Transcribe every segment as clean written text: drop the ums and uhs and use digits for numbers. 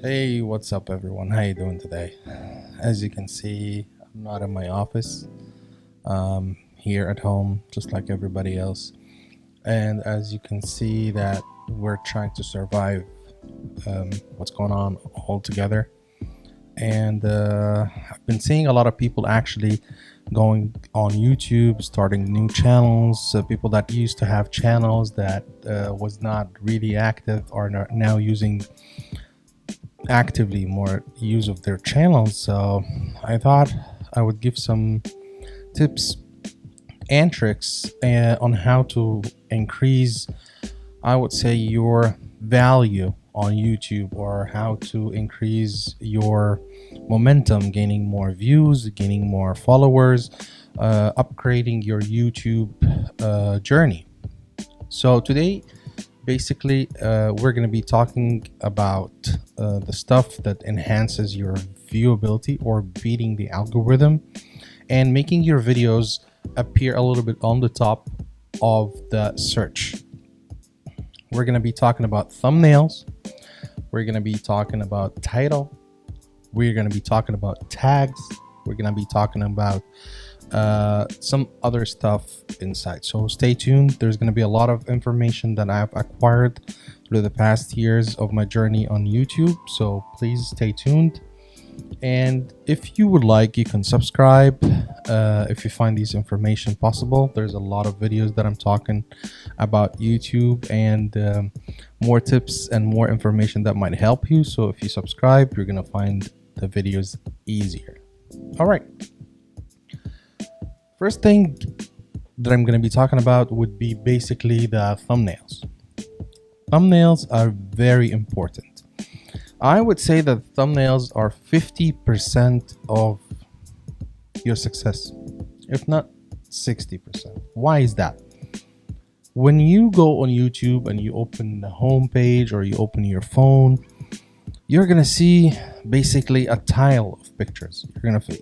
Hey, what's up, everyone? How you doing today? As you can see, I'm not in my office. Here at home, just like everybody else. And as you can see, that we're trying to survive what's going on all together. And I've been seeing a lot of people actually going on YouTube, starting new channels. People that used to have channels that was not really active are now using actively more use of their channels. So I thought I would give some tips and tricks on how to increase, I would say, your value on YouTube, or how to increase your momentum, gaining more views, gaining more followers, upgrading your YouTube journey. So today, basically, we're going to be talking about the stuff that enhances your viewability or beating the algorithm and making your videos appear a little bit on the top of the search. We're going to be talking about thumbnails. We're going to be talking about title. We're going to be talking about tags. We're going to be talking about some other stuff inside. So stay tuned. There's going to be a lot of information that I've acquired through the past years of my journey on YouTube. So please stay tuned. And if you would like, you can subscribe if you find these information possible. There's a lot of videos that I'm talking about YouTube and more tips and more information that might help you. So if you subscribe, you're going to find the videos easier. All right. First thing that I'm going to be talking about would be basically the thumbnails. Thumbnails are very important. I would say that thumbnails are 50% of your success, if not 60%. Why is that? When you go on YouTube and you open the home page or you open your phone, you're gonna see basically a tile of pictures.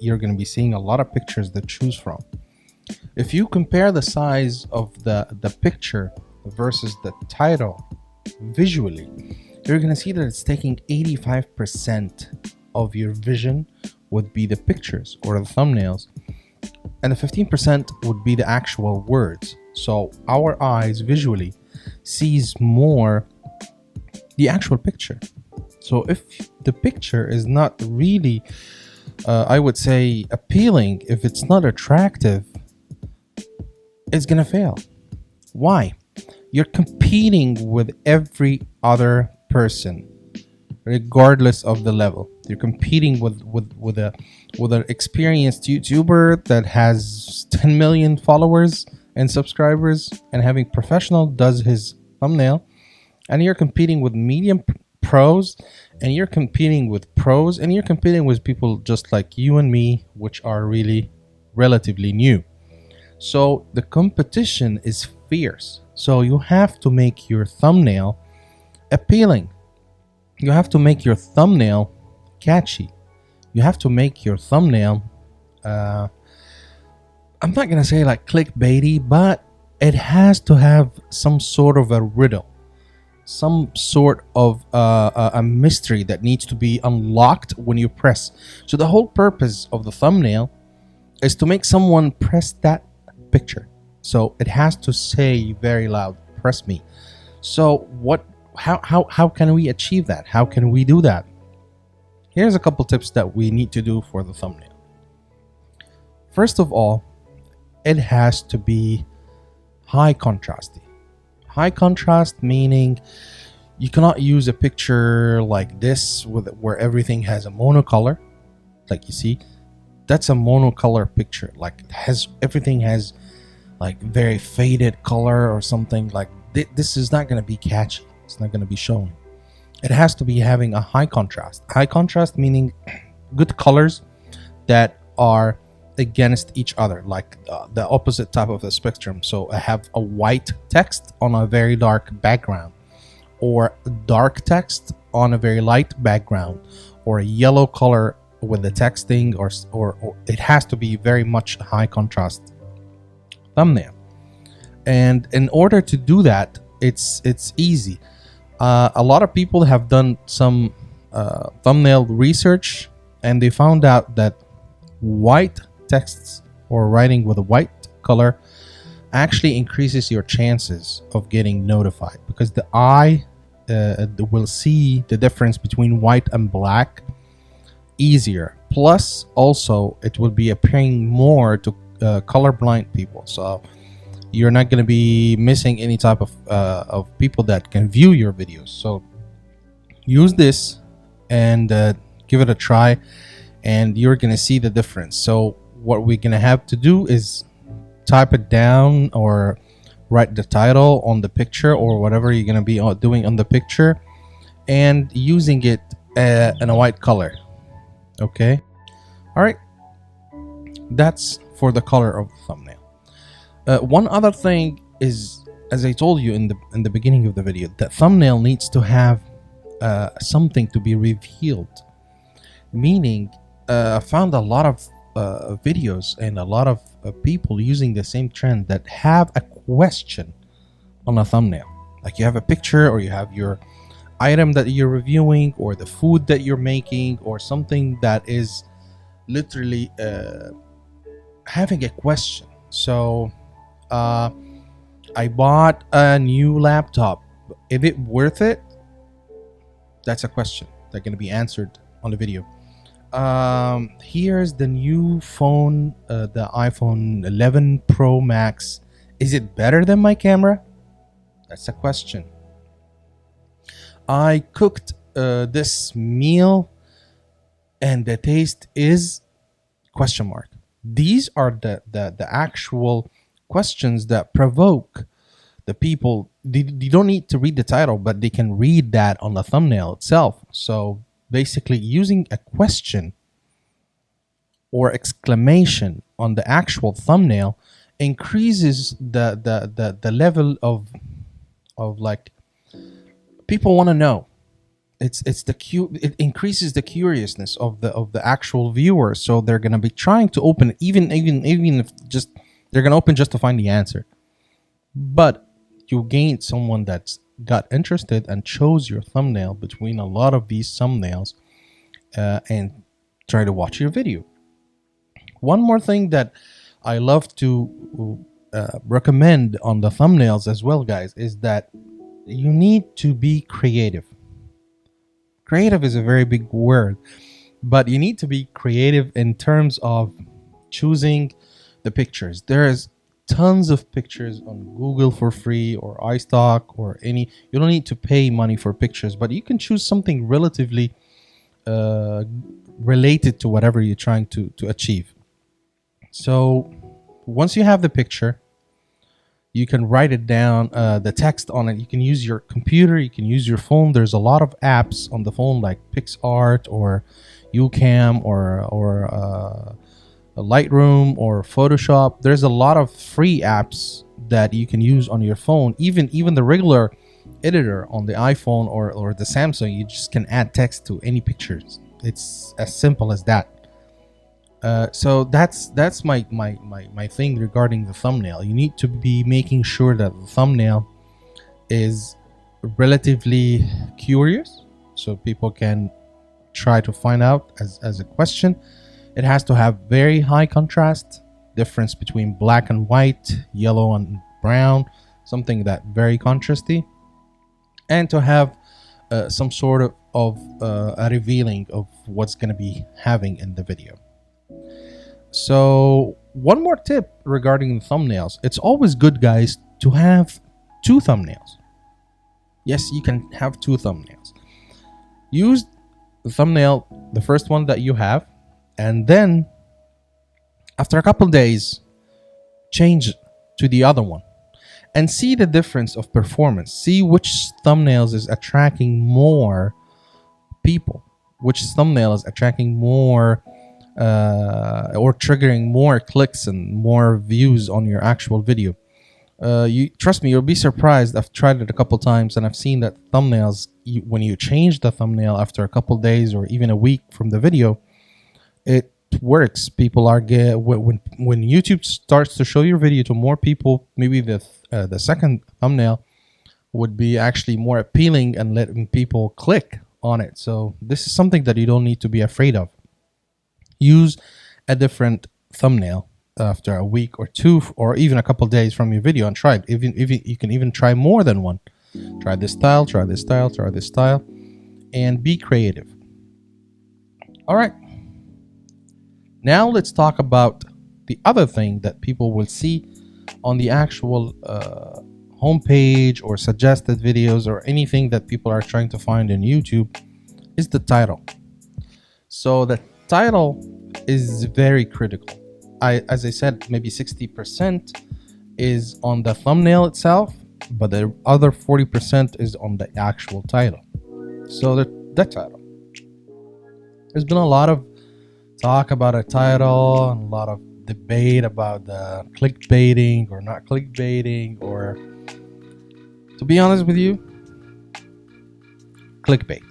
You're gonna be seeing a lot of pictures to choose from. If you compare the size of the picture versus the title visually, you're going to see that it's taking 85% of your vision would be the pictures or the thumbnails, and the 15% would be the actual words. So our eyes visually sees more the actual picture. So if the picture is not really, I would say, appealing, if it's not attractive, it's going to fail. Why? You're competing with every other person, regardless of the level. You're competing with an experienced YouTuber that has 10 million followers and subscribers and having professional does his thumbnail, and you're competing with medium pros, and you're competing with pros, and you're competing with people just like you and me, which are really relatively new. So the competition is fierce. So you have to make your thumbnail appealing. You have to make your thumbnail catchy. You have to make your thumbnail, I'm not going to say like clickbaity, but it has to have some sort of a riddle, some sort of a mystery that needs to be unlocked when you press. So the whole purpose of the thumbnail is to make someone press that picture. So it has to say very loud, "Press me." So how can we achieve that? How can we do that? Here's a couple tips that we need to do for the thumbnail. First of all, it has to be high contrasty. High contrast meaning you cannot use a picture like this where everything has a monocolor. Like you see, that's a monocolor picture. Like everything has like very faded color or something. Like this is not going to be catchy. It's not going to be showing. It has to be having a high contrast. High contrast meaning good colors that are against each other, like the opposite type of the spectrum. So I have a white text on a very dark background, or dark text on a very light background, or a yellow color with the texting, or it has to be very much high contrast thumbnail. And in order to do that, it's easy. A lot of people have done some thumbnail research, and they found out that white texts or writing with a white color actually increases your chances of getting notified, because the eye will see the difference between white and black easier. Plus, also, it will be appearing more to colorblind people, so you're not going to be missing any type of people that can view your videos. So use this and give it a try, and you're going to see the difference. So what we're going to have to do is type it down or write the title on the picture or whatever you're going to be doing on the picture, and using it in a white color. Okay, all right, that's for the color of the thumbnail. One other thing is, as I told you in the beginning of the video, that thumbnail needs to have something to be revealed. Meaning, I found a lot of videos and a lot of people using the same trend that have a question on a thumbnail. Like you have a picture, or you have your item that you're reviewing, or the food that you're making, or something that is literally having a question. So I bought a new laptop. Is it worth it? That's a question that's going to be answered on the video. Here's the new phone, the iPhone 11 Pro Max. Is it better than my camera? That's a question. I cooked this meal and the taste is question mark. These are the actual questions that provoke the people. They don't need to read the title, but they can read that on the thumbnail itself. So basically, using a question or exclamation on the actual thumbnail increases the level of like people want to know. It increases the curiousness of the actual viewer, so they're gonna be trying to open it, even if just they're gonna open just to find the answer. But you gained someone that's got interested and chose your thumbnail between a lot of these thumbnails, and try to watch your video. One more thing that I love to recommend on the thumbnails as well, guys, is that you need to be creative. Creative is a very big word, but you need to be creative in terms of choosing the pictures. There's tons of pictures on Google for free, or iStock, or any. You don't need to pay money for pictures, but you can choose something relatively related to whatever you're trying to achieve. So once you have the picture, you can write it down, the text on it. You can use your computer, you can use your phone. There's a lot of apps on the phone like PixArt or YouCam or Lightroom or Photoshop. There's a lot of free apps that you can use on your phone. Even the regular editor on the iPhone or the Samsung, you just can add text to any pictures. It's as simple as that. So that's my thing regarding the thumbnail. You need to be making sure that the thumbnail is relatively curious, so people can try to find out as a question. It has to have very high contrast, difference between black and white, yellow and brown, something that very contrasty, and to have some sort of a revealing of what's going to be having in the video. So one more tip regarding the thumbnails. It's always good, guys, to have two thumbnails. Yes, you can have two thumbnails. Use the thumbnail, the first one that you have, and then after a couple days, change it to the other one and see the difference of performance. See which thumbnails is attracting more people, which thumbnail is attracting more or triggering more clicks and more views on your actual video. You trust me, you'll be surprised. I've tried it a couple times and I've seen that thumbnails, when you change the thumbnail after a couple days or even a week from the video, it works. People are when YouTube starts to show your video to more people, maybe the second thumbnail would be actually more appealing and letting people click on it. So this is something that you don't need to be afraid of. Use a different thumbnail after a week or two or even a couple days from your video and try it. Even you can even try more than one. Try this style, try this style, try this style, and be creative. All right. Now let's talk about the other thing that people will see on the actual homepage or suggested videos or anything that people are trying to find in YouTube is the title. So the title is very critical. As I said, maybe 60% is on the thumbnail itself, but the other 40% is on the actual title. So the title. There's been a lot of talk about a title and a lot of debate about the clickbaiting or not clickbaiting, or to be honest with you, clickbait.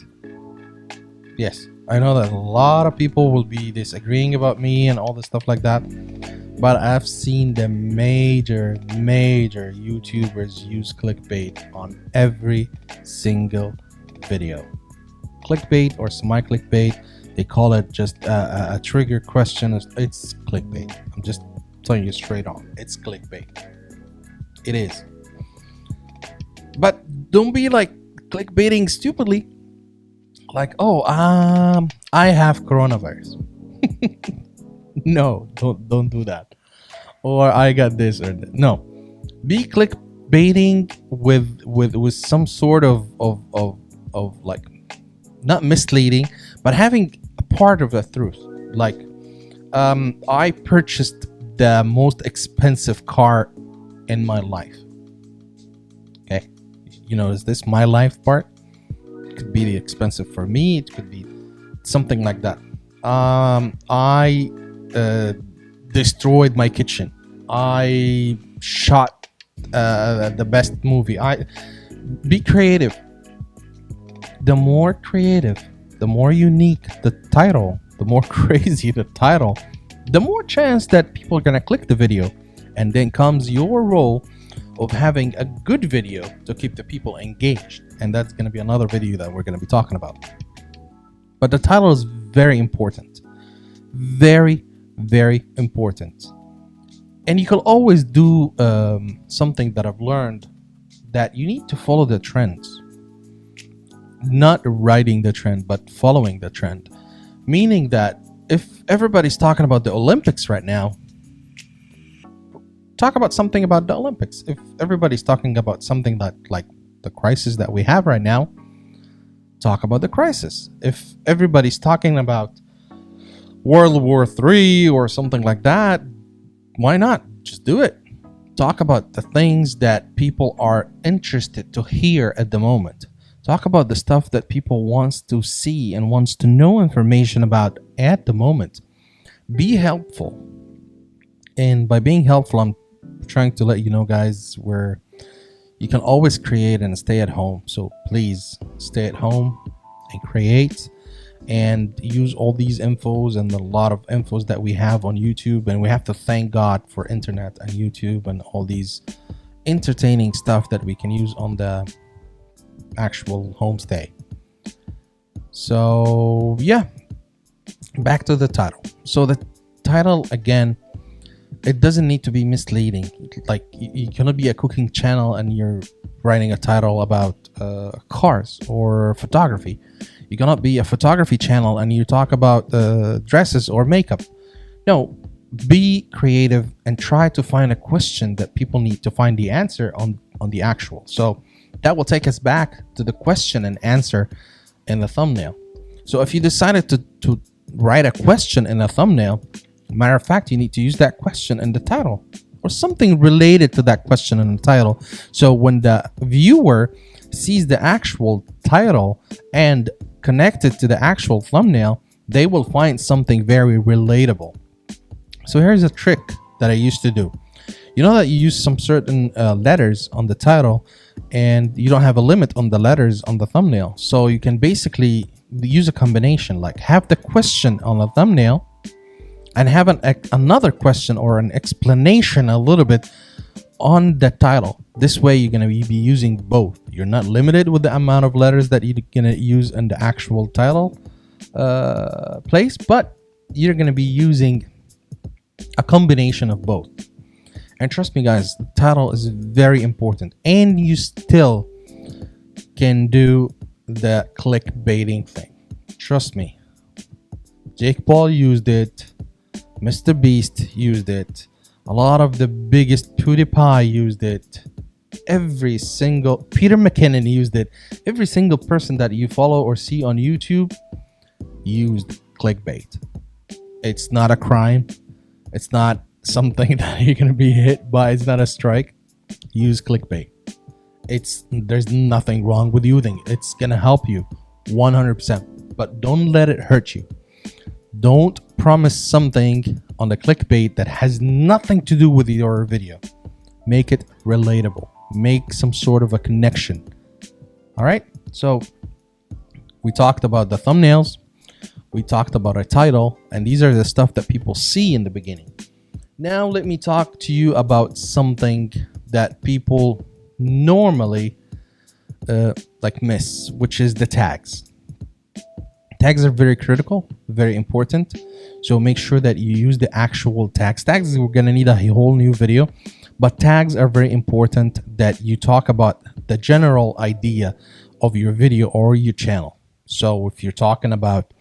Yes, I know that a lot of people will be disagreeing about me and all this stuff like that, but I've seen the major YouTubers use clickbait on every single video. Clickbait or semi-clickbait, they call it just a trigger question. It's clickbait. I'm just telling you straight on. It's clickbait. It is. But don't be like clickbaiting stupidly. Like, oh, I have coronavirus. No, don't do that. Or I got this or that. No. Be clickbaiting with some sort of like, not misleading, but having a part of the truth. Like, I purchased the most expensive car in my life. Okay, you know, is this my life part? It could be the expensive for me. It could be something like that. I destroyed my kitchen. I shot the best movie. Be creative. The more creative, the more unique the title, the more crazy the title, the more chance that people are gonna click the video. And then comes your role of having a good video to keep the people engaged. And that's gonna be another video that we're gonna be talking about. But the title is very important. Very, very important. And you can always do something that I've learned, that you need to follow the trends. Not riding the trend, but following the trend. Meaning that if everybody's talking about the Olympics right now, talk about something about the Olympics. If everybody's talking about something that, like the crisis that we have right now, talk about the crisis. If everybody's talking about World War III or something like that, why not? Just do it. Talk about the things that people are interested to hear at the moment. Talk about the stuff that people wants to see and wants to know information about at the moment. Be helpful. And by being helpful, I'm trying to let you know, guys, where you can always create and stay at home. So please stay at home and create and use all these infos and a lot of infos that we have on YouTube. And we have to thank God for internet and YouTube and all these entertaining stuff that we can use on the actual homestay. So yeah, back to the title. So the title, again, it doesn't need to be misleading. Like, you cannot be a cooking channel and you're writing a title about cars or photography. You cannot be a photography channel and you talk about dresses or makeup. No, be creative and try to find a question that people need to find the answer on the actual. So that will take us back to the question and answer in the thumbnail. So if you decided to write a question in a thumbnail, matter of fact, you need to use that question in the title or something related to that question in the title. So when the viewer sees the actual title and connected to the actual thumbnail, they will find something very relatable. So here's a trick that I used to do. You know that you use some certain letters on the title and you don't have a limit on the letters on the thumbnail. So you can basically use a combination, like have the question on the thumbnail and have another question or an explanation a little bit on the title. This way you're going to be using both. You're not limited with the amount of letters that you're going to use in the actual title place, but you're going to be using a combination of both. And trust me guys, the title is very important, and you still can do the clickbaiting thing. Trust me, Jake Paul used it, Mr. Beast used it, a lot of the biggest PewDiePie used it, every single Peter McKinnon used it, every single person that you follow or see on YouTube used clickbait. It's not a crime, it's not something that you're gonna be hit by, it's not a strike. Use clickbait. There's nothing wrong with using it. It's gonna help you 100%, but don't let it hurt you. Don't promise something on the clickbait that has nothing to do with your video. Make it relatable, make some sort of a connection. All right, so we talked about the thumbnails, we talked about a title, and these are the stuff that people see in the beginning. Now let me talk to you about something that people normally miss, which is the tags. Tags are very critical, very important. So make sure that you use the actual tags. Tags, we're gonna need a whole new video, but tags are very important, that you talk about the general idea of your video or your channel. So if you're talking about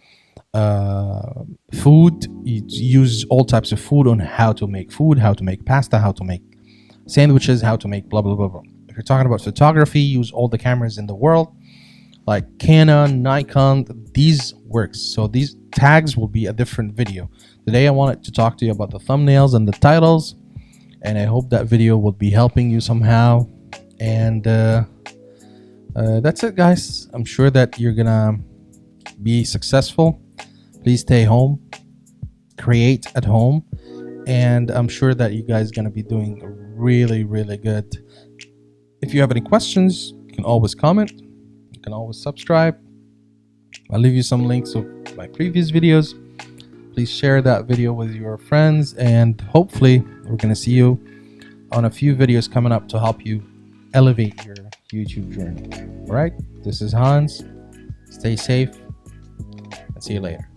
food, you use all types of food on how to make food, how to make pasta, how to make sandwiches, how to make blah blah blah blah. If you're talking about photography, use all the cameras in the world like Canon, Nikon. These works. So these tags will be a different video. Today I wanted to talk to you about the thumbnails and the titles, and I hope that video will be helping you somehow. And that's it guys. I'm sure that you're gonna be successful. Please stay home, create at home, and I'm sure that you guys are gonna be doing really good. If you have any questions, you can always comment, you can always subscribe. I'll leave you some links of my previous videos. Please share that video with your friends, and hopefully we're gonna see you on a few videos coming up to help you elevate your YouTube journey. All right, this is Hans. Stay safe and see you later.